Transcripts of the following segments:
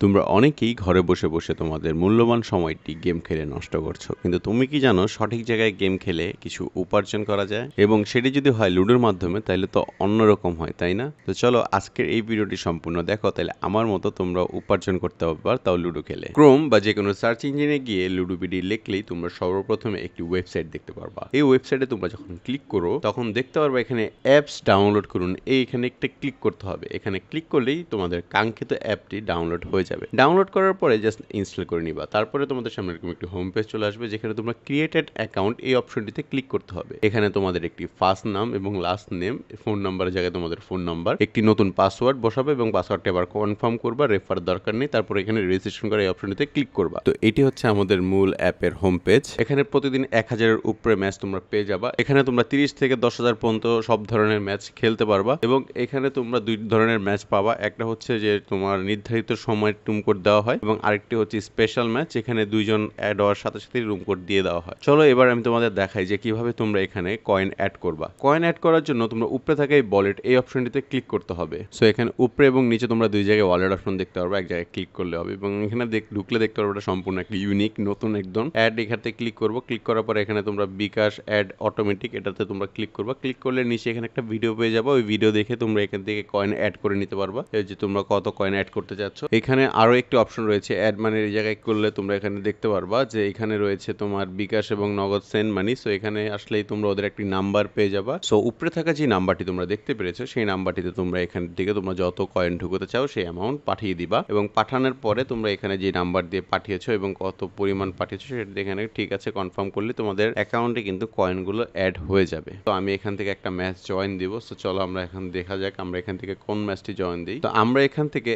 তোমরা অনেকেই ঘরে বসে বসে তোমাদের মূল্যবান সময়টি গেম খেলে নষ্ট করছো, কিন্তু তুমি কি জানো সঠিক জায়গায় গেম খেলে কিছু উপার্জন করা যায়, এবং সেটি যদি হয় লুডোর মাধ্যমে তাহলে তো অন্যরকম হয়, তাই না? তো চলো আজকের এই ভিডিওটি সম্পূর্ণ দেখো, তাহলে আমার মতো তোমরা উপার্জন করতে পারবা, তাও লুডো খেলে। ক্রোম বা যে কোনো সার্চ ইঞ্জিনে গিয়ে লুডো বিডি লিখলেই তোমরা সর্বপ্রথমে একটি ওয়েবসাইট দেখতে পারবা। এই ওয়েবসাইটে তোমরা যখন ক্লিক করো তখন দেখতে পারবা এখানে অ্যাপস ডাউনলোড করুন, এখানে একটা ক্লিক করতে হবে। এখানে ক্লিক করলেই তোমাদের কাঙ্ক্ষিত অ্যাপটি ডাউনলোড হয়ে যাবে। ডাউনলোড করার পরে জাস্ট ইনস্টল করে নিবা। তারপরে তোমাদের সামনে এরকম একটি হোম পেজ চলে আসবে, যেখানে তোমরা ক্রিয়েটেড অ্যাকাউন্ট এই অপশনটিতে ক্লিক করতে হবে। এখানে তোমাদের একটি ফার্স্ট নাম এবং লাস্ট নেম, ফোন নাম্বারের জায়গায় তোমাদের ফোন নাম্বার, একটি নতুন পাসওয়ার্ড বসাবে এবং পাসওয়ার্ডটি আবার কনফার্ম করবা। রেফার দরকার নেই। তারপরে এখানে রেজিস্ট্রেশন করা এই অপশনটিতে ক্লিক করবা। তো এটি হচ্ছে আমাদের মূল অ্যাপের হোম পেজ। এখানে প্রতিদিন 1000-এর উপরে ম্যাচ তোমরা পেয়ে যাবা। এখানে তোমরা 30 থেকে 10,000 পর্যন্ত সব ধরনের ম্যাচ খেলতে পারবা, এবং এখানে তোমরা দুই ধরনের ম্যাচ পাবা। একটা হচ্ছে যে তোমার নির্ধারিত সময় রুম কোড দেওয়া হয়, এবং আরেকটি হচ্ছে স্পেশাল ম্যাচ, এখানে দুইজন অ্যাড হওয়ার সাথে সাথে রুম কোড দিয়ে দেওয়া হয়। চলো এবার আমি তোমাদের দেখাই যে কিভাবে তোমরা এখানে কয়েন অ্যাড করবা। কয়েন অ্যাড করার জন্য তোমরা উপরে থাকা এই ওয়ালেট এই অপশনটিতে ক্লিক করতে হবে। সো এখানে উপরে এবং নিচে তোমরা দুই জায়গায় ওয়ালেট অপশন দেখতে পারবে, এক জায়গায় ক্লিক করলে হবে, এবং এখানে ঢুকলে দেখতে পারবে এটা সম্পূর্ণ একটা ইউনিক নতুন একদম অ্যাড। এখানে ক্লিক করবো। ক্লিক করার পরে এখানে তোমরা বিকাশ অ্যাড অটোমেটিক এটাতে তোমরা ক্লিক করবা। ক্লিক করলে নিচে এখানে একটা ভিডিও পেয়ে যাবো। ওই ভিডিও দেখে তোমরা এখান থেকে কয়েন অ্যাড করে নিতে পারবা, এই যে তোমরা কত কয়েন অ্যাড করতে চাচ্ছ। এখানে আরো একটি অপশন রয়েছে অ্যাড মানি, এই জায়গায় করলে তোমরা এখানে দেখতে পারবা যে এখানে রয়েছে তোমার বিকাশ এবং নগদ সেন্ড মানি। সো এখানে আসলেই তোমরা ওদের একটি নাম্বার পেয়ে যাবা। সো উপরে থাকা যে নাম্বারটি তোমরা দেখতে পেরেছো সেই নাম্বারটিতে তোমরা এখান থেকে তোমরা যত কয়েন ঢুকতে চাও সেই অ্যামাউন্ট পাঠিয়ে দিবা, এবং পাঠানোর পরে তোমরা এখানে যে নাম্বার দিয়ে পাঠিয়েছো এবং কত পরিমাণ পাঠিয়েছো সেটা এখানে ঠিক আছে কনফার্ম করলে তোমাদের অ্যাকাউন্টে কিন্তু কয়েনগুলো অ্যাড হয়ে যাবে। তো আমি এখান থেকে একটা ম্যাচ জয়েন দিব। সো চলো আমরা এখন দেখা যাক আমরা এখান থেকে কোন ম্যাচটি জয়েন দিই। তো আমরা এখান থেকে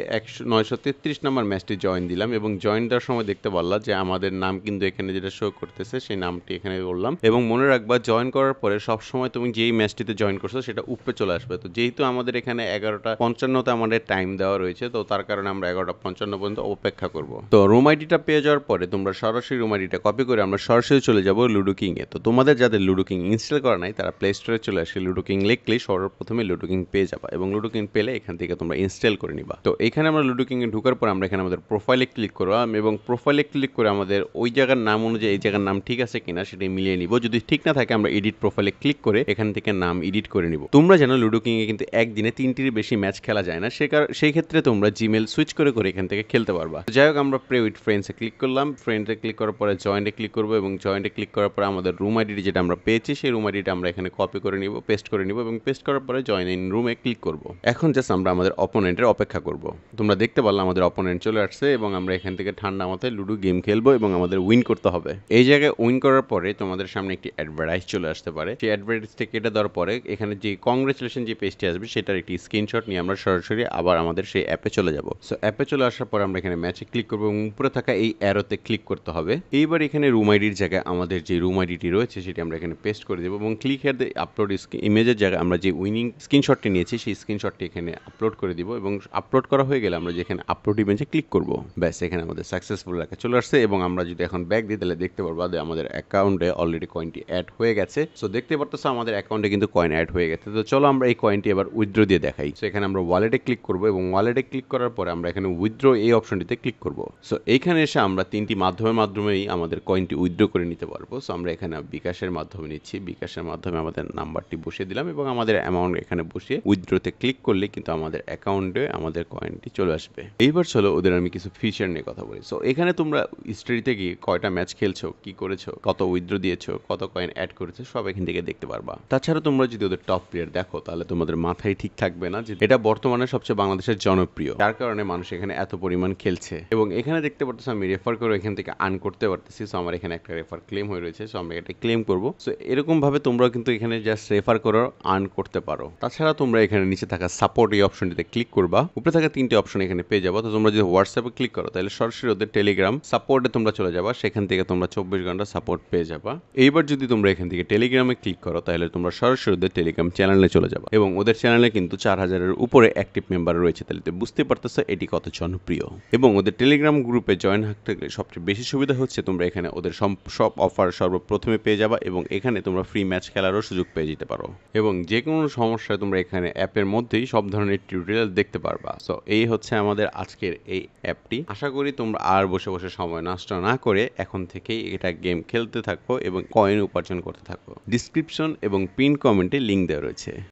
933 নম্বর ম্যাচটি জয়েন দিলাম, এবং জয়েন দেওয়ার সময় দেখতে পারলাম যে আমাদের নাম কিন্তু এখানে যেটা শো করতেছে সেই নামটি এখানে বললাম। এবং মনে রাখবা জয়েন করার পরে সবসময় তুমি যেই ম্যাচটিতে জয়েন করছো সেটা উপরে চলে আসবে। তো যেহেতু আমাদের এখানে 11:55 আমাদের টাইম দেওয়া রয়েছে, তো তার কারণে আমরা 11:55 পর্যন্ত অপেক্ষা করব। তো রুম আইডিটা পেয়ে যাওয়ার পরে তোমরা সরাসরি রুম আইডিটা কপি করে আমরা সরাসরি চলে যাব লুডো কিং এ। তো তোমাদের যাদের লুডো কিং ইনস্টল করা নাই তারা প্লে স্টোরে চলে আসে লুডো কিং লিখলেই সর্বপ্রথমে লুডো কিং পেয়ে যাবা, এবং লুডো কিং পেলে এখান থেকে তোমরা ইনস্টল করে নিবা। তো এখানে আমরা লুডো কিং এ ঢোকার পর আমরা এখানে আমাদের প্রোফাইলে ক্লিক করলাম, এবং প্রোফাইলে ক্লিক করে আমাদের ওই জায়গার নাম অনুযায়ী এই জায়গার নাম ঠিক আছে কিনা সেটা মিলিয়ে নিব। যদি ঠিক না থাকে আমরা এডিট প্রোফাইলে ক্লিক করে এখান থেকে নাম এডিট করে নিব। তোমরা জানো লুডো কিং এ কিন্তু একদিনে 3টির বেশি ম্যাচ খেলা যায় না, সেই ক্ষেত্রে তোমরা জিমেল সুইচ করে করে এখান থেকে খেলতে পারবা। যাই হোক আমরা প্লে উইথ ফ্রেন্ডসে ক্লিক করলাম। ফ্রেন্ডে ক্লিক করার পরে জয়েন্টে ক্লিক করবো, এবং জয়েন্টে ক্লিক করার পরে আমাদের রুম আইডি যেটা আমরা পেয়েছি সেই রুম আইডিটা আমরা এখানে কপি করে নিব, পেস্ট করে নিব, এবং পেস্ট করার পরে জয়েন ইন রুমে ক্লিক করব। এখন জাস্ট আমরা আমাদের অপোনেন্টের অপেক্ষা করব। তোমরা দেখতে পারলাম আমাদের অপোনেন্ট চলে আসছে, এবং আমরা এখান থেকে ঠান্ডা মাথায় লুডো গেম খেলবো এবং আমাদের উইন করতে হবে। এই জায়গায় উইন করার পরে তোমাদের সামনে একটি অ্যাডভার্টাইজ চলে আসতে পারে। সেই অ্যাডভার্টাইজটা কেটে দেওয়ার পরে এখানে যে কংগ্রেচুলেশন যে পেজটি আসবে সেটার একটি স্ক্রিনশট নিয়ে আমরা সরাসরি আবার আমাদের সেই অ্যাপে চলে যাব। সো অ্যাপে চলে আসার পর আমরা এখানে ম্যাচে ক্লিক করবো, এবং উপরে থাকা এই অ্যারোতে ক্লিক করতে হবে। এইবার এখানে রুম আইডির জায়গায় আমাদের যে রুম আইডিটি রয়েছে সেটি আমরা এখানে পেস্ট করে দেবো, এবং ক্লিক হেয়ার দ্য আপলোড ইমেজের জায়গায় আমরা যে উইনিং স্ক্রিনশটটি নিয়েছি সেই স্ক্রিনশটটি এখানে আপলোড করে দিব, এবং আপলোড করা হয়ে গেলে আমরা যেখানে আপলোড ইমেজে ক্লিক করব। ব্যাস এখানে আমাদের সাকসেসফুল লেখা চলে আসছে, এবং আমরা যদি এখন ব্যাক দিই তাহলে দেখতে পারবো যে আমাদের অ্যাকাউন্টে অলরেডি কয়েনটি অ্যাড হয়ে গেছে। সো দেখতে পারতেছো আমাদের অ্যাকাউন্টে কিন্তু কয়েন অ্যাড হয়ে গেছে। তো চলো আমরা এই কয়েনটি এবার উইথড্র দিয়ে দেখাই। সো এখানে আমরা ওয়ালেটে ক্লিক করবো, এবং ওয়ালেটে ক্লিক করার পরে আমরা এখানে উইথড্র এই অপশনটিতে ক্লিক করব। সো এইখানে এসে আমরা 3টি মাধ্যমেই আমাদের কয়েনটি উইথড্র করে নিতে পারবো। সো আমরা এখানে বিকাশের মাধ্যমে নিচ্ছি। বিকাশের মাধ্যমে আমাদের নাম্বারটি বসিয়ে দিলাম, এবং আমাদের অ্যামাউন্ট এখানে বসিয়ে উইথড্রতে ক্লিক করলে কিন্তু আমাদের অ্যাকাউন্টে আমাদের কয়েনটি চলে আসবে। এইবার চলো ওদের আমি কিছু ফিচার নিয়ে কথা বলি। সো এখানে তোমরা হিস্ট্রিতে গিয়ে কয়টা ম্যাচ খেলছো, কি করেছো, কত উইথড্র দিয়েছো, কত কয়েন অ্যাড করেছো সব এখান থেকে দেখতে পারবা। তাছাড়া তোমরা যদি ওদের টপ প্লেয়ার দেখো তাহলে তোমাদের মাথায় ঠিক থাকবে না যে এটা বর্তমানে সবচেয়ে বাংলাদেশের জনপ্রিয়, যার কারণে মানুষ এখানে এত পরিমাণ খেলছে। এবং এখানে দেখতে পারতেছো আমি রেফার করে এখান থেকে আর্ন করতে পারতেছি। সো আমার এখানে একটা রেফার ক্লেম হয়ে রয়েছে, সো আমরা এটা ক্লেম করবো। সো এরকম ভাবে তোমরা কিন্তু এখানে জাস্ট রেফার করে আর্ন করতে পারো। তাছাড়া তোমরা এখানে নিচে থাকা সাপোর্ট এই অপশনটিতে ক্লিক করবা। উপরে থাকা 3টি অপশন এখানে পেয়ে যাবো। তো তোমরা যদি হোয়াটসঅ্যাপে ক্লিক করো তাহলে সরাসরি ওদের টেলিগ্রাম সাপোর্টে তোমরা চলে যাবা, সেখান থেকে তোমরা 24 ঘন্টা সাপোর্ট পেয়ে যাবা। এইবার যদি তোমরা এখান থেকে টেলিগ্রামে ক্লিক করো তাহলে তোমরা সরাসরি ওদের টেলিগ্রাম চ্যানেলে চলে যাবা, এবং ওদের চ্যানেলে কিন্তু 4000-এর উপরে অ্যাক্টিভ মেম্বার রয়েছে। তাহলে তো বুঝতে পারতেছো এটি কত জনপ্রিয়। এবং ওদের টেলিগ্রাম গ্রুপে জয়েন থাকতে গেলে সবচেয়ে বেশি সুবিধা হচ্ছে তোমরা এখানে ওদের সব অফার সর্বপ্রথমে পেয়ে যাবা, এবং এখানে তোমরা ফ্রি ম্যাচ খেলারও সুযোগ পেয়ে যেতে পারো। এবং যে কোনো সমস্যায় তোমরা এখানে অ্যাপের মধ্যেই সব ধরনের টিউটোরিয়াল দেখতে পারবা। সো এই হচ্ছে আমাদের আজকের মালিকের এই অ্যাপটি। আশা করি তোমরা আর বসে বসে সময় নষ্ট না করে এখন থেকেই এটা গেম খেলতে থাকো এবং কয়েন উপার্জন করতে থাকো। ডিসক্রিপশন এবং পিন কমেন্টে লিঙ্ক দেওয়া রয়েছে।